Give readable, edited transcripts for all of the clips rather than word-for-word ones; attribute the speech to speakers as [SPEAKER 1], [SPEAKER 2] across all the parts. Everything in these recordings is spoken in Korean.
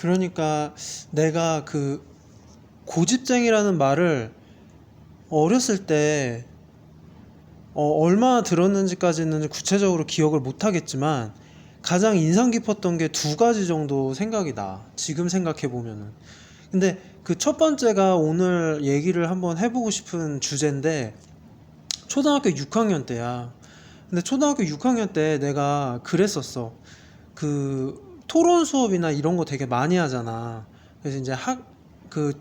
[SPEAKER 1] 그러니까 내가 그 고집쟁이라는 말을 어렸을 때 얼마나 들었는지까지는 구체적으로 기억을 못 하겠지만 가장 인상 깊었던 게 두 가지 정도 생각이 나. 지금 생각해 보면은. 근데 그 첫 번째가 오늘 얘기를 한번 해보고 싶은 주제인데, 초등학교 6학년 때야. 근데 초등학교 6학년 때 내가 그랬었어. 그 토론 수업이나 이런 거 되게 많이 하잖아. 그래서 이제 그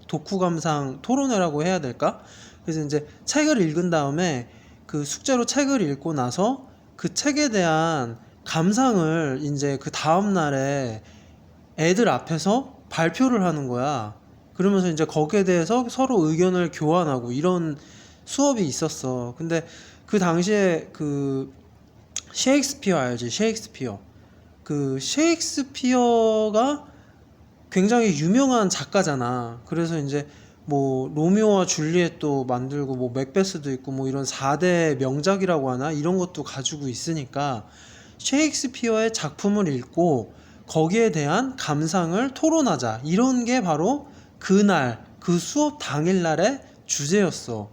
[SPEAKER 1] 독후감상 토론회라고 해야 될까? 그래서 이제 책을 읽은 다음에 그 숙제로 책을 읽고 나서 그 책에 대한 감상을 이제 그 다음 날에 애들 앞에서 발표를 하는 거야. 그러면서 이제 거기에 대해서 서로 의견을 교환하고 이런 수업이 있었어. 근데 그 당시에 그 셰익스피어 알지? 셰익스피어. 그 셰익스피어가 굉장히 유명한 작가잖아. 그래서 이제 뭐 로미오와 줄리엣도 만들고 뭐 맥베스도 있고 뭐 이런 4대 명작이라고 하나 이런 것도 가지고 있으니까 셰익스피어의 작품을 읽고 거기에 대한 감상을 토론하자, 이런 게 바로 그날 그 수업 당일날의 주제였어.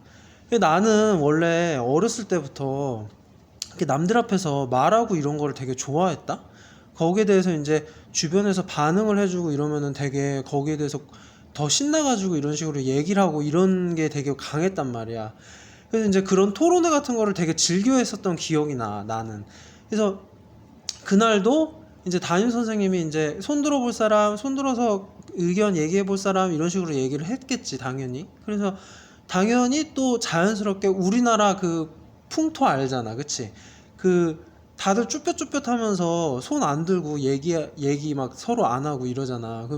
[SPEAKER 1] 나는 원래 어렸을 때부터 이렇게 남들 앞에서 말하고 이런 거를 되게 좋아했다. 거기에 대해서 이제 주변에서 반응을 해주고 이러면은 되게 거기에 대해서 더 신나가지고 이런 식으로 얘기를 하고 이런 게 되게 강했단 말이야. 그래서 이제 그런 토론회 같은 거를 되게 즐겨 했었던 기억이 나, 나는. 그래서 그날도 이제 담임 선생님이 이제 손 들어볼 사람, 손 들어서 의견 얘기해 볼 사람, 이런 식으로 얘기를 했겠지, 당연히. 그래서 당연히 또 자연스럽게 우리나라 그 풍토 알잖아, 그치? 그 다들 쭈뼛쭈뼛하면서 손 안 들고 얘기 막 서로 안 하고 이러잖아.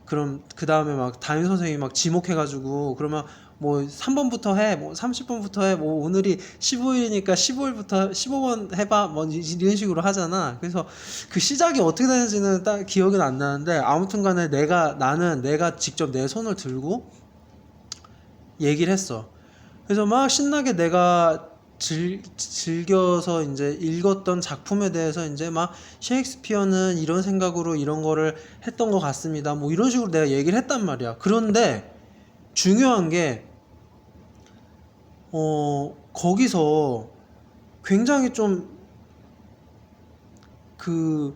[SPEAKER 1] 그럼 그 다음에 막 담임 선생님이 막 지목해가지고 그러면 뭐 3번부터 해, 뭐 30번부터 해, 뭐 오늘이 15일이니까 15일부터 15번 해봐, 뭐 이런 식으로 하잖아. 그래서 그 시작이 어떻게 되는지는 딱 기억은 안 나는데, 아무튼간에 나는 내가 직접 내 손을 들고 얘기를 했어. 그래서 막 신나게 내가 즐겨서 이제 읽었던 작품에 대해서 이제 막 셰익스피어는 이런 생각으로 이런 거를 했던 것 같습니다, 뭐 이런 식으로 내가 얘기를 했단 말이야. 그런데 중요한 게 거기서 굉장히 좀 그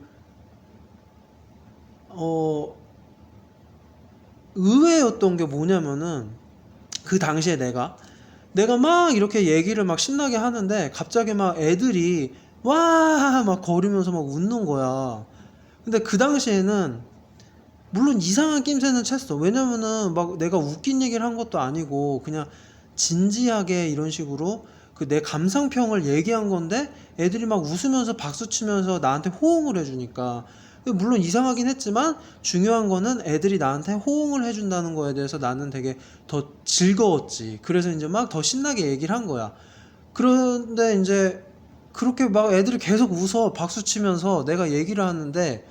[SPEAKER 1] 의외였던 게 뭐냐면은, 그 당시에 내가 막 이렇게 얘기를 막 신나게 하는데 갑자기 막 애들이 와 막 거리면서 막 웃는 거야. 근데 그 당시에는 물론 이상한 낌새는 챘어. 왜냐면은 막 내가 웃긴 얘기를 한 것도 아니고 그냥 진지하게 이런 식으로 그 내 감상평을 얘기한 건데 애들이 막 웃으면서 박수 치면서 나한테 호응을 해주니까, 물론 이상하긴 했지만 중요한 거는 애들이 나한테 호응을 해준다는 거에 대해서 나는 되게 더 즐거웠지. 그래서 이제 막 더 신나게 얘기를 한 거야. 그런데 이제 그렇게 막 애들이 계속 웃어 박수 치면서 내가 얘기를 하는데,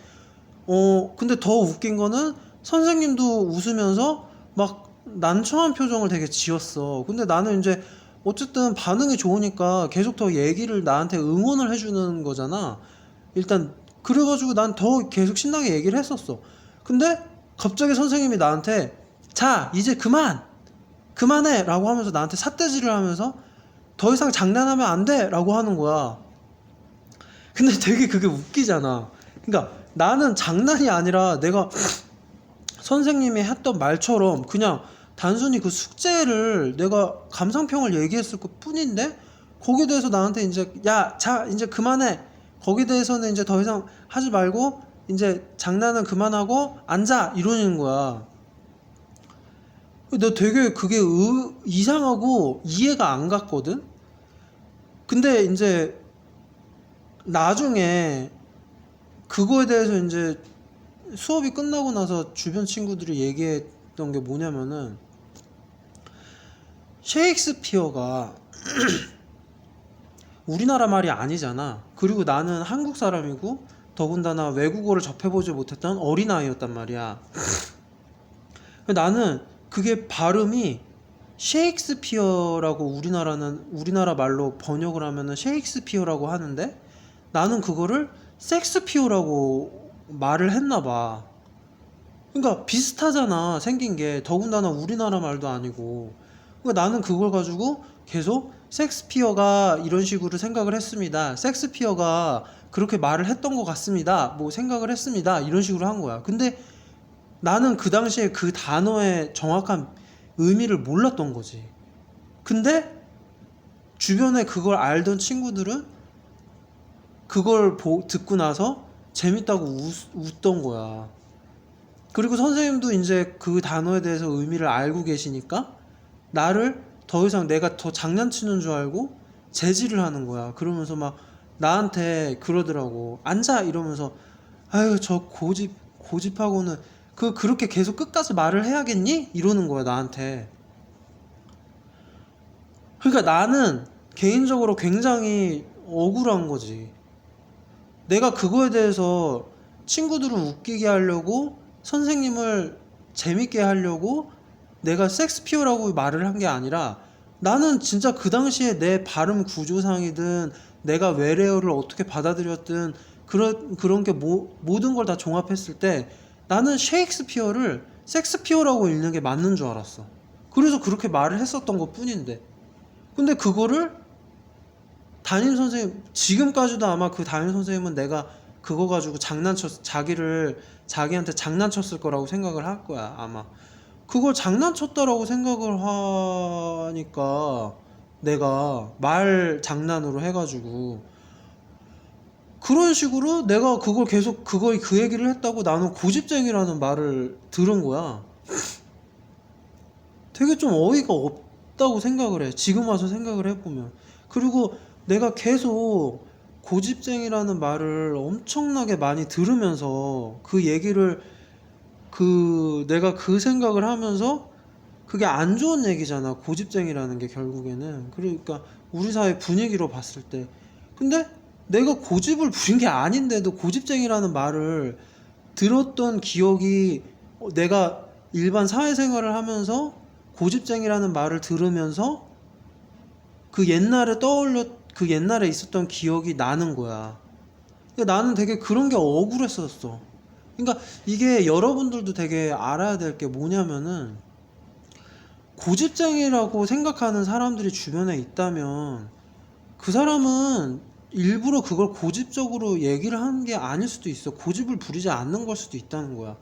[SPEAKER 1] 근데 더 웃긴 거는 선생님도 웃으면서 막 난처한 표정을 되게 지었어. 근데 나는 이제 어쨌든 반응이 좋으니까 계속 더 얘기를 나한테 응원을 해주는 거잖아. 일단 그래가지고 난 더 계속 신나게 얘기를 했었어. 근데 갑자기 선생님이 나한테 자 이제 그만해 라고 하면서 나한테 삿대질을 하면서 더 이상 장난하면 안 돼 라고 하는 거야. 근데 되게 그게 웃기잖아. 그러니까 나는 장난이 아니라 내가 선생님이 했던 말처럼 그냥 단순히 그 숙제를 내가 감상평을 얘기했을 것 뿐인데, 거기에 대해서 나한테 이제 야, 자, 이제 그만해. 거기에 대해서는 이제 더 이상 하지 말고 이제 장난은 그만하고 앉아 이러는 거야. 나 되게 그게 이상하고 이해가 안 갔거든. 근데 이제 나중에 그거에 대해서 이제 수업이 끝나고 나서 주변 친구들이 얘기했던 게 뭐냐면은, 셰익스피어가 우리나라 말이 아니잖아. 그리고 나는 한국 사람이고 더군다나 외국어를 접해보지 못했던 어린아이였단 말이야. 나는 그게 발음이 셰익스피어라고 우리나라 말로 번역을 하면은 셰익스피어라고 하는데, 나는 그거를 섹스피어라고 말을 했나 봐. 그러니까 비슷하잖아, 생긴 게. 더군다나 우리나라 말도 아니고. 그러니까 나는 그걸 가지고 계속 섹스피어가 이런 식으로 생각을 했습니다. 섹스피어가 그렇게 말을 했던 것 같습니다. 뭐 생각을 했습니다. 이런 식으로 한 거야. 근데 나는 그 당시에 그 단어의 정확한 의미를 몰랐던 거지. 근데 주변에 그걸 알던 친구들은 그걸 듣고 나서 재밌다고 웃던 거야. 그리고 선생님도 이제 그 단어에 대해서 의미를 알고 계시니까 나를 더 이상 내가 더 장난치는 줄 알고 제지를 하는 거야. 그러면서 막 나한테 그러더라고. 앉아! 이러면서 아유, 저 고집하고는 그렇게 계속 끝까지 말을 해야겠니? 이러는 거야, 나한테. 그러니까 나는 개인적으로 굉장히 억울한 거지. 내가 그거에 대해서 친구들을 웃기게 하려고 선생님을 재밌게 하려고 내가 섹스피어라고 말을 한 게 아니라 나는 진짜 그 당시에 내 발음 구조상이든 내가 외래어를 어떻게 받아들였든 그런 게 모든 걸 다 종합했을 때 나는 셰익스피어를 섹스피어라고 읽는 게 맞는 줄 알았어. 그래서 그렇게 말을 했었던 것 뿐인데. 근데 그거를 담임 선생님, 지금까지도 아마 그 담임 선생님은 내가 그거 가지고 자기한테 장난쳤을 거라고 생각을 할 거야, 아마. 그걸 장난쳤다라고 생각을 하니까 내가 말 장난으로 해가지고 그런 식으로 내가 그걸 계속 그 얘기를 했다고 나는 고집쟁이라는 말을 들은 거야. 되게 좀 어이가 없다고 생각을 해. 지금 와서 생각을 해보면. 그리고 내가 계속 고집쟁이라는 말을 엄청나게 많이 들으면서 그 얘기를 내가 그 생각을 하면서 그게 안 좋은 얘기잖아. 고집쟁이라는 게 결국에는. 그러니까 우리 사회 분위기로 봤을 때. 근데 내가 고집을 부린 게 아닌데도 고집쟁이라는 말을 들었던 기억이 내가 일반 사회생활을 하면서 고집쟁이라는 말을 들으면서 그 옛날에 있었던 기억이 나는 거야. 근데 나는 되게 그런 게 억울했었어. 그러니까 이게 여러분들도 되게 알아야 될 게 뭐냐면은 고집쟁이라고 생각하는 사람들이 주변에 있다면 그 사람은 일부러 그걸 고집적으로 얘기를 하는 게 아닐 수도 있어. 고집을 부리지 않는 걸 수도 있다는 거야.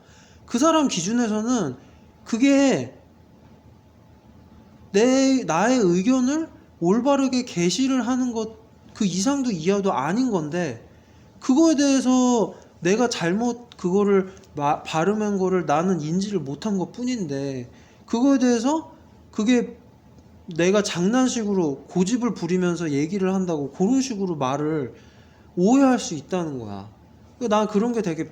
[SPEAKER 1] 그 사람 기준에서는 그게 나의 의견을 올바르게 게시를 하는 것 그 이상도 이하도 아닌 건데 그거에 대해서 내가 잘못 그거를 발음한 거를 나는 인지를 못한 것 뿐인데 그거에 대해서 그게 내가 장난식으로 고집을 부리면서 얘기를 한다고 그런 식으로 말을 오해할 수 있다는 거야. 난 그런 게 되게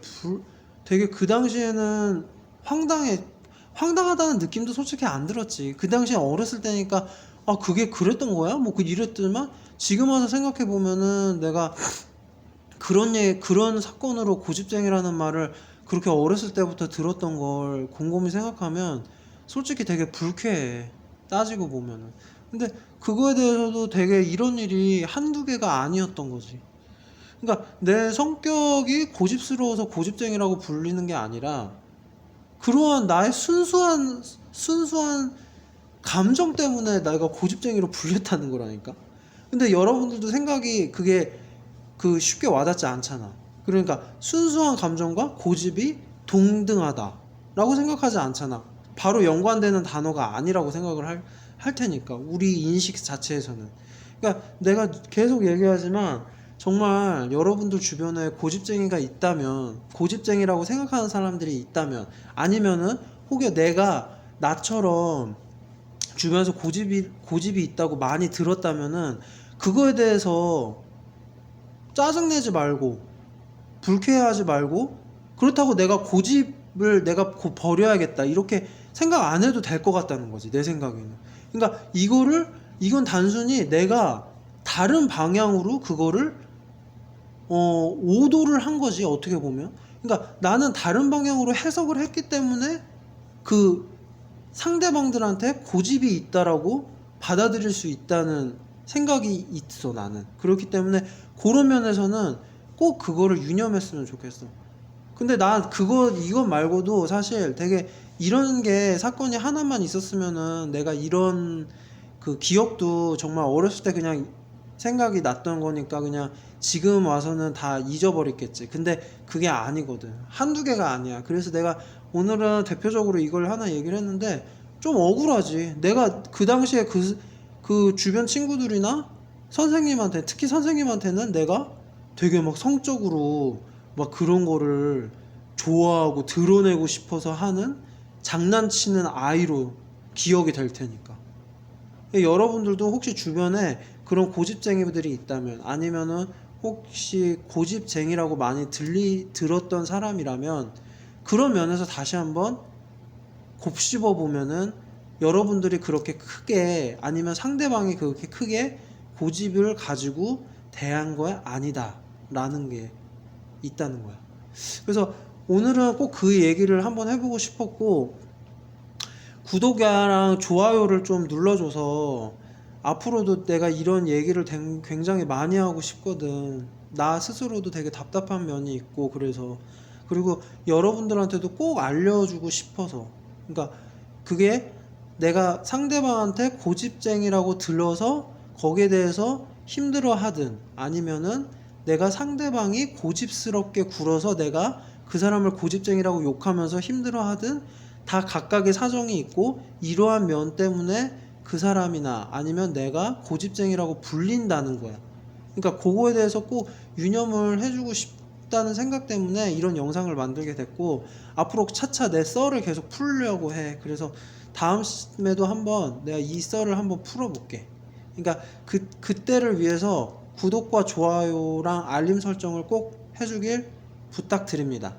[SPEAKER 1] 그 당시에는 황당하다는 느낌도 솔직히 안 들었지. 그 당시에 어렸을 때니까 아 그게 그랬던 거야? 뭐 이랬더만 지금 와서 생각해 보면은 내가 그런 사건으로 고집쟁이라는 말을 그렇게 어렸을 때부터 들었던 걸 곰곰이 생각하면 솔직히 되게 불쾌해. 따지고 보면은. 근데 그거에 대해서도 되게 이런 일이 한두 개가 아니었던 거지. 그러니까 내 성격이 고집스러워서 고집쟁이라고 불리는 게 아니라 그러한 나의 순수한 감정 때문에 내가 고집쟁이로 불렸다는 거라니까. 근데 여러분들도 생각이 그게 쉽게 와닿지 않잖아. 그러니까 순수한 감정과 고집이 동등하다라고 생각하지 않잖아. 바로 연관되는 단어가 아니라고 생각을 할 테니까 우리 인식 자체에서는. 그러니까 내가 계속 얘기하지만 정말 여러분들 주변에 고집쟁이가 있다면, 고집쟁이라고 생각하는 사람들이 있다면, 아니면은 혹여 내가 나처럼 주변에서 고집이 있다고 많이 들었다면은 그거에 대해서 짜증내지 말고 불쾌해하지 말고 그렇다고 내가 고집을 내가 버려야겠다 이렇게 생각 안 해도 될 것 같다는 거지, 내 생각에는. 그러니까 이건 단순히 내가 다른 방향으로 그거를 오도를 한 거지, 어떻게 보면. 그러니까 나는 다른 방향으로 해석을 했기 때문에 그 상대방들한테 고집이 있다라고 받아들일 수 있다는 생각이 있어, 나는. 그렇기 때문에 그런 면에서는 꼭 그거를 유념했으면 좋겠어. 근데 나 이것 말고도 사실 되게 이런 게 사건이 하나만 있었으면은 내가 이런 그 기억도 정말 어렸을 때 그냥 생각이 났던 거니까 그냥 지금 와서는 다 잊어버렸겠지. 근데 그게 아니거든. 한두 개가 아니야. 그래서 내가 오늘은 대표적으로 이걸 하나 얘기를 했는데 좀 억울하지. 내가 그 당시에 그 주변 친구들이나 선생님한테, 특히 선생님한테는 내가 되게 막 성적으로 막 그런 거를 좋아하고 드러내고 싶어서 하는 장난치는 아이로 기억이 될 테니까. 여러분들도 혹시 주변에 그런 고집쟁이들이 있다면, 아니면은 혹시 고집쟁이라고 많이 들었던 사람이라면, 그런 면에서 다시 한번 곱씹어 보면은 여러분들이 그렇게 크게, 아니면 상대방이 그렇게 크게 고집을 가지고 대한 거야 아니다 라는 게 있다는 거야. 그래서 오늘은 꼭 그 얘기를 한번 해보고 싶었고, 구독이랑 좋아요를 좀 눌러줘서 앞으로도 내가 이런 얘기를 굉장히 많이 하고 싶거든. 나 스스로도 되게 답답한 면이 있고, 그래서 그리고 여러분들한테도 꼭 알려주고 싶어서. 그러니까 그게 내가 상대방한테 고집쟁이라고 들어서 거기에 대해서 힘들어 하든, 아니면은 내가 상대방이 고집스럽게 굴어서 내가 그 사람을 고집쟁이라고 욕하면서 힘들어 하든, 다 각각의 사정이 있고 이러한 면 때문에 그 사람이나 아니면 내가 고집쟁이라고 불린다는 거야. 그러니까 그거에 대해서 꼭 유념을 해주고 싶다는 생각 때문에 이런 영상을 만들게 됐고, 앞으로 차차 내 썰을 계속 풀려고 해. 그래서 다음에도 한번 내가 이 썰을 한번 풀어볼게. 그러니까 그때를 위해서 구독과 좋아요랑 알림 설정을 꼭 해주길 부탁드립니다.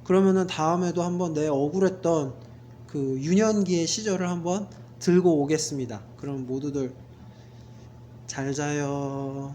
[SPEAKER 1] 그러면은 다음에도 한번 내 억울했던 그 유년기의 시절을 한번 들고 오겠습니다. 그럼 모두들 잘 자요.